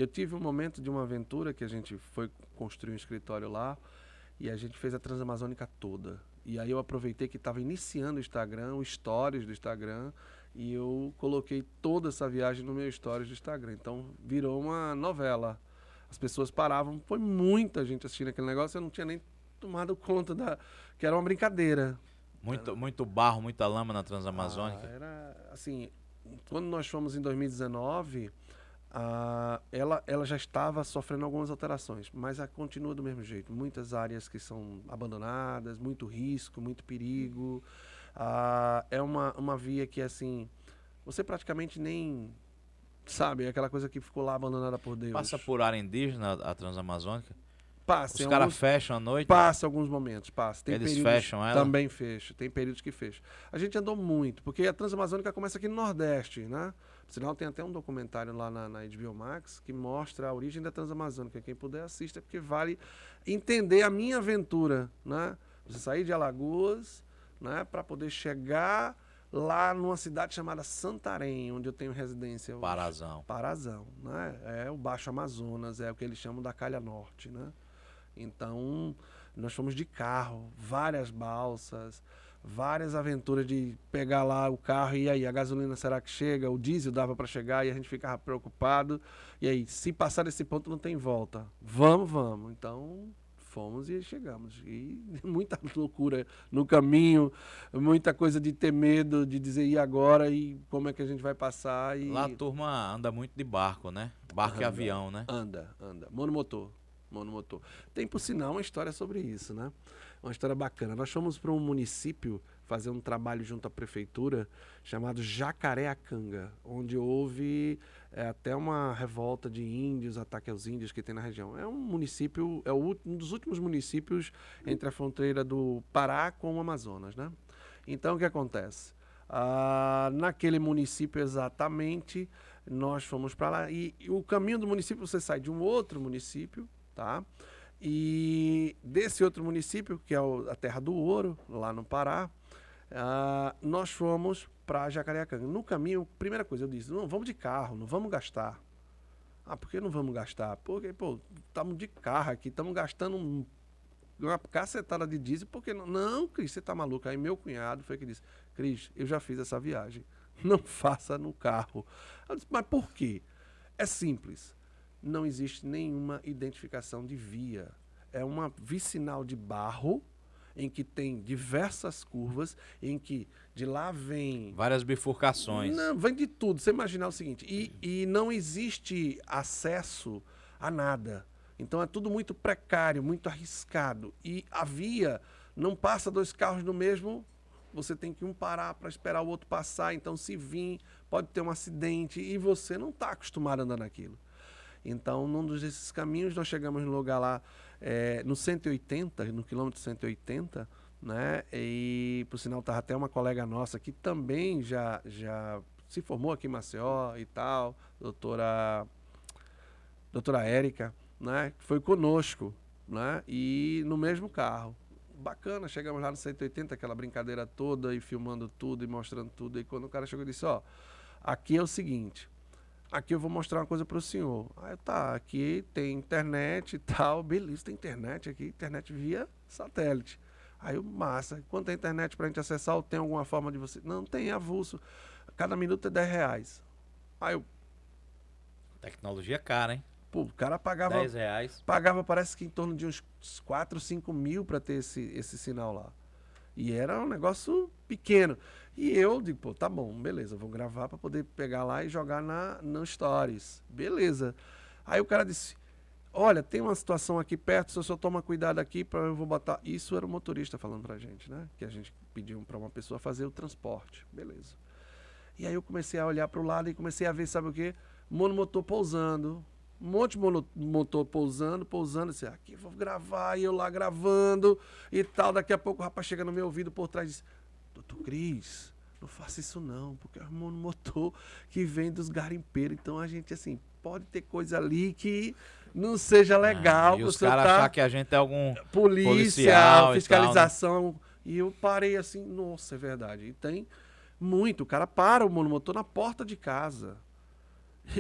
Eu tive um momento de uma aventura que a gente foi construir um escritório lá e a gente fez a Transamazônica toda. E aí eu aproveitei que estava iniciando o Instagram, o Stories do Instagram, e eu coloquei toda essa viagem no meu Stories do Instagram. Então virou uma novela. As pessoas paravam, foi muita gente assistindo aquele negócio, eu não tinha nem tomado conta que era uma brincadeira. Muito barro, muita lama na Transamazônica. Era assim, quando nós fomos em 2019, ela já estava sofrendo algumas alterações, mas ela continua do mesmo jeito. Muitas áreas que são abandonadas, muito risco, muito perigo. É uma via que, assim, você praticamente nem sabe, é aquela coisa que ficou lá abandonada por Deus. Passa por área indígena a Transamazônica? Passa, Os caras fecham à noite? Passa alguns momentos, passa. Tem Eles períodos, fecham ela? também fecha, tem períodos que fecham. A gente andou muito, porque a Transamazônica começa aqui no Nordeste, né? Por sinal, tem até um documentário lá na HBO Max que mostra a origem da Transamazônica. Quem puder assista, porque vale entender a minha aventura, né? Você sair de Alagoas, né, para poder chegar lá numa cidade chamada Santarém, onde eu tenho residência hoje. Parazão. Parazão, né? É o Baixo Amazonas, é o que eles chamam da Calha Norte, né? Então, nós fomos de carro, várias balsas, várias aventuras de pegar lá o carro e aí, a gasolina será que chega? O diesel dava para chegar e a gente ficava preocupado. E aí, se passar desse ponto não tem volta. Vamos. Então, fomos e chegamos. E muita loucura no caminho, muita coisa de ter medo, de dizer e agora e como é que a gente vai passar. E... Lá a turma anda muito de barco, né? Barco e avião, né? Anda. Monomotor. Tem, por sinal, uma história sobre isso, né? Uma história bacana. Nós fomos para um município fazer um trabalho junto à prefeitura chamado Jacareacanga, onde houve até uma revolta de índios, ataque aos índios que tem na região. É um município, um dos últimos municípios entre a fronteira do Pará com o Amazonas, né? Então, o que acontece? Naquele município exatamente, nós fomos para lá e o caminho do município, você sai de um outro município, tá? E desse outro município, que é a Terra do Ouro, lá no Pará, nós fomos para Jacareacanga. No caminho, primeira coisa, eu disse, não, vamos de carro, não vamos gastar. Por que não vamos gastar? Porque, estamos de carro aqui, estamos gastando uma cacetada de diesel, porque não? Não, Cris, você tá maluco. Aí meu cunhado foi que disse, Cris, eu já fiz essa viagem, não faça no carro. Eu disse, mas por quê? É simples. Não existe nenhuma identificação de via. É uma vicinal de barro em que tem diversas curvas, em que de lá vem... Várias bifurcações. Não, vem de tudo. Você imaginar o seguinte, e não existe acesso a nada. Então é tudo muito precário, muito arriscado. E a via não passa dois carros no mesmo... Você tem que parar para esperar o outro passar. Então, se vir, pode ter um acidente e você não está acostumado a andar naquilo. Então, num desses caminhos, nós chegamos no lugar lá, no 180, no quilômetro 180, né? E, por sinal, estava até uma colega nossa que também já se formou aqui em Maceió e tal, doutora Érica, né? Que foi conosco, né? E no mesmo carro. Bacana, chegamos lá no 180, aquela brincadeira toda, e filmando tudo, e mostrando tudo. E quando o cara chegou, ele disse, aqui é o seguinte... Aqui eu vou mostrar uma coisa para o senhor. Aí tá, aqui tem internet e tal. Beleza, tem internet aqui, internet via satélite. Aí eu, massa. Quanto é a internet para a gente acessar? Ou tem alguma forma de você... Não, tem avulso. Cada minuto é R$10. Aí eu... Tecnologia cara, hein? O cara pagava... R$10. Pagava, parece que em torno de uns 4, 5 mil para ter esse sinal lá. E era um negócio pequeno. E eu digo, tá bom, beleza, vou gravar para poder pegar lá e jogar no Stories. Beleza. Aí o cara disse, olha, tem uma situação aqui perto, se o senhor toma cuidado aqui, eu vou botar... Isso era o motorista falando pra gente, né? Que a gente pediu para uma pessoa fazer o transporte. Beleza. E aí eu comecei a olhar para o lado e comecei a ver, sabe o quê? Monomotor pousando. Um monte de motor pousando, assim, aqui vou gravar, e eu lá gravando e tal. Daqui a pouco o rapaz chega no meu ouvido por trás e diz, doutor Cris, não faça isso não, porque é um motor que vem dos garimpeiros. Então a gente, assim, pode ter coisa ali que não seja legal. E os caras achar que a gente é algum policial, fiscalização. E, tal, né? E eu parei assim, nossa, é verdade. E tem muito, o cara para o monomotor na porta de casa.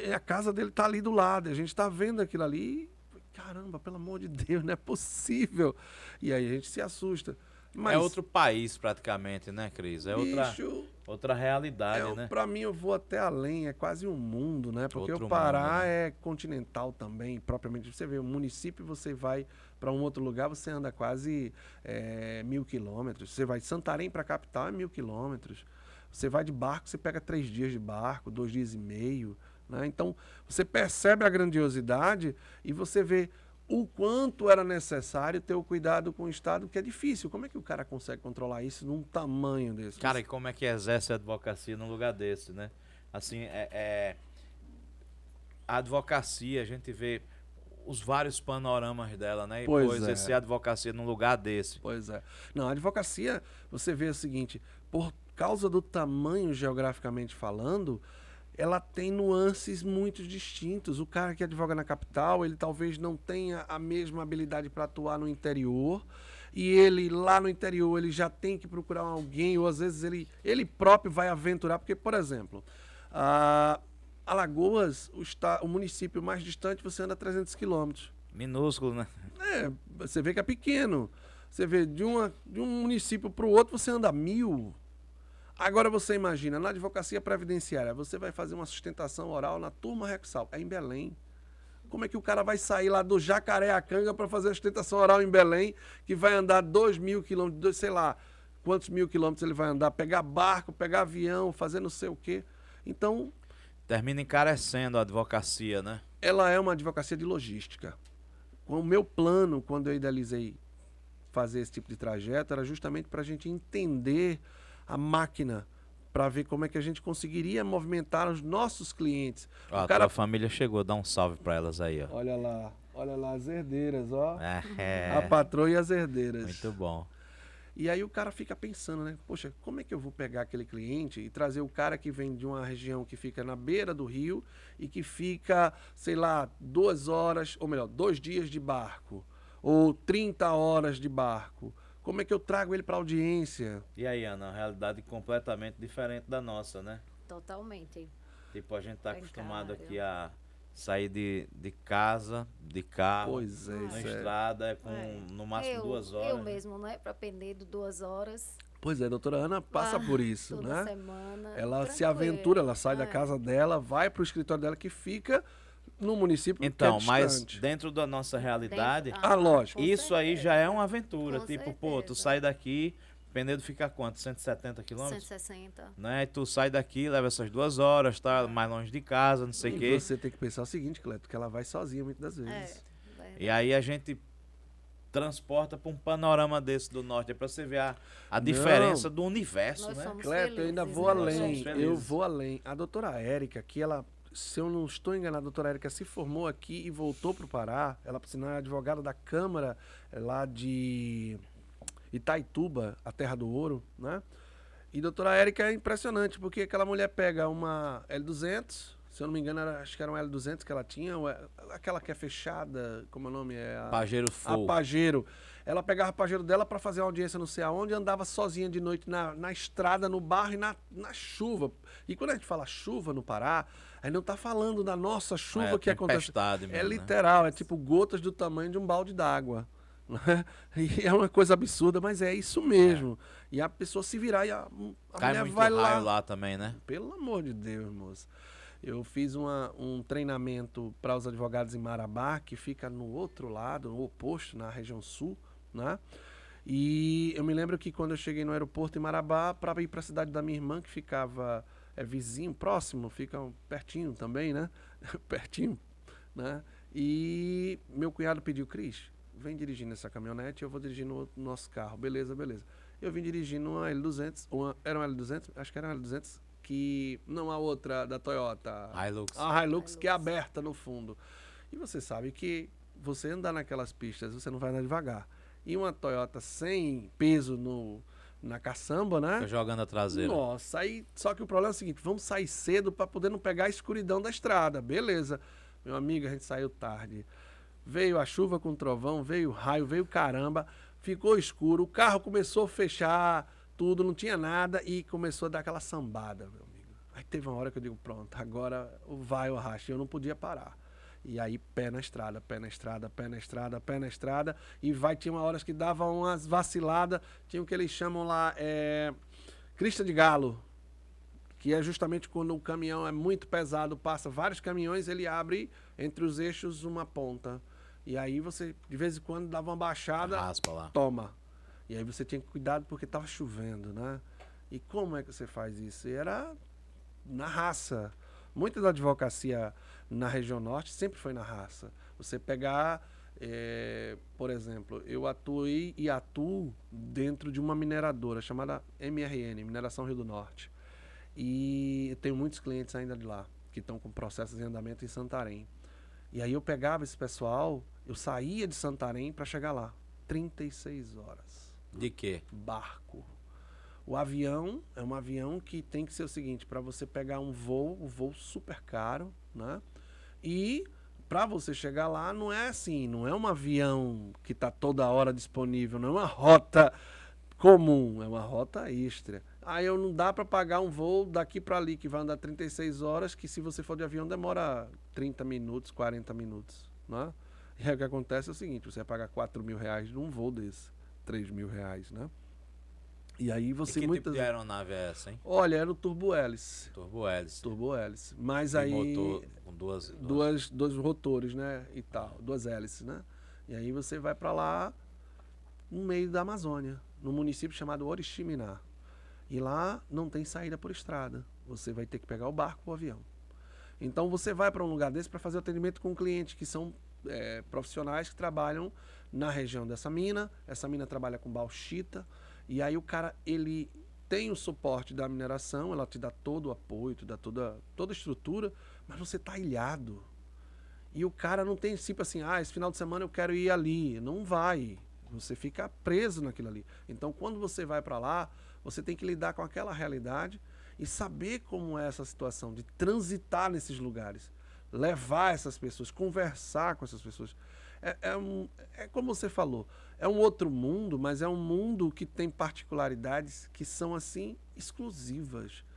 E a casa dele tá ali do lado, a gente tá vendo aquilo ali. Caramba, pelo amor de Deus, não é possível. E aí a gente se assusta. Mas, É outro país praticamente, né, Cris? É bicho, outra realidade, né? pra mim eu vou até além, é quase um mundo, né? Porque Outro o Pará mundo, né? é continental também, propriamente. Você vê, o município, você vai para um outro lugar, você anda quase 1.000 quilômetros. Você vai de Santarém para a capital, é 1.000 quilômetros. Você vai de barco, você pega 3 dias de barco, 2 dias e meio, né? Então, você percebe a grandiosidade e você vê o quanto era necessário ter o cuidado com o Estado, que é difícil. Como é que o cara consegue controlar isso num tamanho desse? Cara, e como é que exerce a advocacia num lugar desse, né? Assim, a advocacia, a gente vê os vários panoramas dela, né? E Pois pô, é. exercer a advocacia num lugar desse. Pois é. Não, a advocacia, você vê o seguinte, por causa do tamanho geograficamente falando, ela tem nuances muito distintos. O cara que advoga na capital, ele talvez não tenha a mesma habilidade para atuar no interior, e ele lá no interior, ele já tem que procurar alguém, ou às vezes ele próprio vai aventurar, porque, por exemplo, Alagoas, o município mais distante, você anda 300 quilômetros. Minúsculo, né? Você vê que é pequeno. Você vê de um município para o outro, você anda 1.000. Agora você imagina, na advocacia previdenciária, você vai fazer uma sustentação oral na turma Rexal, é em Belém. Como é que o cara vai sair lá do Jacareacanga para fazer a sustentação oral em Belém, que vai andar 2.000 quilômetros, sei lá quantos 1.000 quilômetros ele vai andar, pegar barco, pegar avião, fazer não sei o quê. Então, Termina encarecendo a advocacia, né? ela é uma advocacia de logística. O meu plano, quando eu idealizei fazer esse tipo de trajeto, era justamente para a gente entender a máquina, para ver como é que a gente conseguiria movimentar os nossos clientes. Ó, a tua família chegou, dá um salve pra elas aí, ó. Olha lá as herdeiras, ó. É, A patroa e as herdeiras. muito bom. E aí o cara fica pensando, né? Poxa, como é que eu vou pegar aquele cliente e trazer o cara que vem de uma região que fica na beira do rio e que fica, sei lá, 2 horas, ou melhor, 2 dias de barco, ou 30 horas de barco. Como é que eu trago ele para audiência? E aí, Ana, uma realidade completamente diferente da nossa, né? Totalmente. Tipo, a gente tá acostumado Precário. aqui a sair de casa, de carro, Pois é, na isso é. estrada, com É. no máximo 2 horas. Eu né? mesmo, né? Para aprender de 2 horas. Pois é, a doutora Ana passa Ah, por isso, toda né? semana. Ela se Tranquilo. aventura, ela sai da É. casa dela, vai para o escritório dela que fica no município Então, que é mas distante. dentro da nossa realidade, Dentro- lógico. com isso aí certeza. já é uma aventura. Com Tipo, pô, tu certeza. sai daqui, Penedo fica quanto? 170 quilômetros? 160. Né? E tu sai daqui, leva essas 2 horas, tá mais longe de casa, não sei o E quê. você tem que pensar o seguinte, Cleto, que ela vai sozinha muitas das É, vezes. verdade. E aí a gente transporta para um panorama desse do norte, é para você ver a diferença do universo, Nós né? somos Cleto, eu ainda felizes, vou né? Nós além, somos felizes. eu vou além. A doutora Érica, que ela, se eu não estou enganado, a doutora Érica se formou aqui e voltou para o Pará. Ela, por sinal, é advogada da Câmara lá de Itaituba, a Terra do Ouro, né? E doutora Érica é impressionante, porque aquela mulher pega uma L200, se eu não me engano, acho que era uma L200 que ela tinha, aquela que é fechada, como é o nome? Pajero A Full. Pajero. Ela pegava a Pajero dela para fazer uma audiência não sei aonde e andava sozinha de noite na estrada, no barro e na chuva. E quando a gente fala chuva no Pará, a gente não tá falando da nossa chuva que acontece. tempestade É mesmo, né? literal, é tipo gotas do tamanho de um balde d'água. Né? E é uma coisa absurda, mas é isso mesmo. E a pessoa se virar e a Cai mulher muito vai raio lá. lá também, né? Pelo amor de Deus, moço. Eu fiz um treinamento para os advogados em Marabá, que fica no outro lado, no oposto, na região sul, né? E eu me lembro que quando eu cheguei no aeroporto em Marabá, para ir para a cidade da minha irmã, que ficava vizinho, próximo, fica pertinho também, né? Pertinho, né? E meu cunhado pediu, Cris, vem dirigindo essa caminhonete, eu vou dirigir no nosso carro. Beleza, beleza. Eu vim dirigindo uma L200, era uma L200? Acho que era uma L200, que não a outra da Toyota. Hilux. A Hilux, que é aberta no fundo. E você sabe que você andar naquelas pistas, você não vai andar devagar. E uma Toyota sem peso na caçamba, né? Fica jogando a traseira. Nossa, aí, só que o problema é o seguinte, vamos sair cedo para poder não pegar a escuridão da estrada. Beleza. Meu amigo, a gente saiu tarde. Veio a chuva com trovão, veio o raio, veio o caramba, ficou escuro, o carro começou a fechar tudo, não tinha nada e começou a dar aquela sambada, meu amigo. A Aí teve uma hora que eu digo, pronto, agora vai o arrasto. E eu não podia parar. E aí, pé na estrada, pé na estrada, pé na estrada, pé na estrada. E tinha uma horas que dava umas vaciladas. Tinha o que eles chamam lá, crista de galo. Que é justamente quando o caminhão é muito pesado, passa vários caminhões, ele abre entre os eixos uma ponta. E aí você, de vez em quando, dava uma baixada, Raspa lá. toma. E aí você tinha cuidado porque estava chovendo, né? E como é que você faz isso? E era na raça. Muita da advocacia na região norte sempre foi na raça. Você pegar, por exemplo, eu atuei e atuo dentro de uma mineradora chamada MRN, Mineração Rio do Norte. E eu tenho muitos clientes ainda de lá, que estão com processos em andamento em Santarém. E aí eu pegava esse pessoal, eu saía de Santarém para chegar lá. 36 horas. De quê? Barco. O avião é um avião que tem que ser o seguinte, para você pegar um voo super caro, né? E para você chegar lá não é assim, não é um avião que está toda hora disponível, não é uma rota comum, é uma rota extra. Aí eu não dá para pagar um voo daqui para ali que vai andar 36 horas, que se você for de avião demora 30 minutos, 40 minutos, né? E aí o que acontece é o seguinte, você vai pagar R$4.000 num voo desse, R$3.000, né? E aí você E que muitas... tipo de aeronave é essa, hein? Olha, era o turbo hélice. Turbo hélice. Turbo hélice. Mas E aí motor com dois rotores, né, e tal, duas hélices, né? E aí você vai para lá no meio da Amazônia, num município chamado Oriximiná. E lá não tem saída por estrada. Você vai ter que pegar o barco ou o avião. Então você vai para um lugar desse para fazer o atendimento com o cliente, que são profissionais que trabalham na região dessa mina. Essa mina trabalha com bauxita. E aí o cara, ele tem o suporte da mineração, ela te dá todo o apoio, te dá toda a estrutura, mas você está ilhado. E o cara não tem tipo assim, esse final de semana eu quero ir ali. Não vai. Você fica preso naquilo ali. Então quando você vai para lá, você tem que lidar com aquela realidade e saber como é essa situação de transitar nesses lugares, levar essas pessoas, conversar com essas pessoas. É como você falou, é um outro mundo, mas é um mundo que tem particularidades que são assim exclusivas.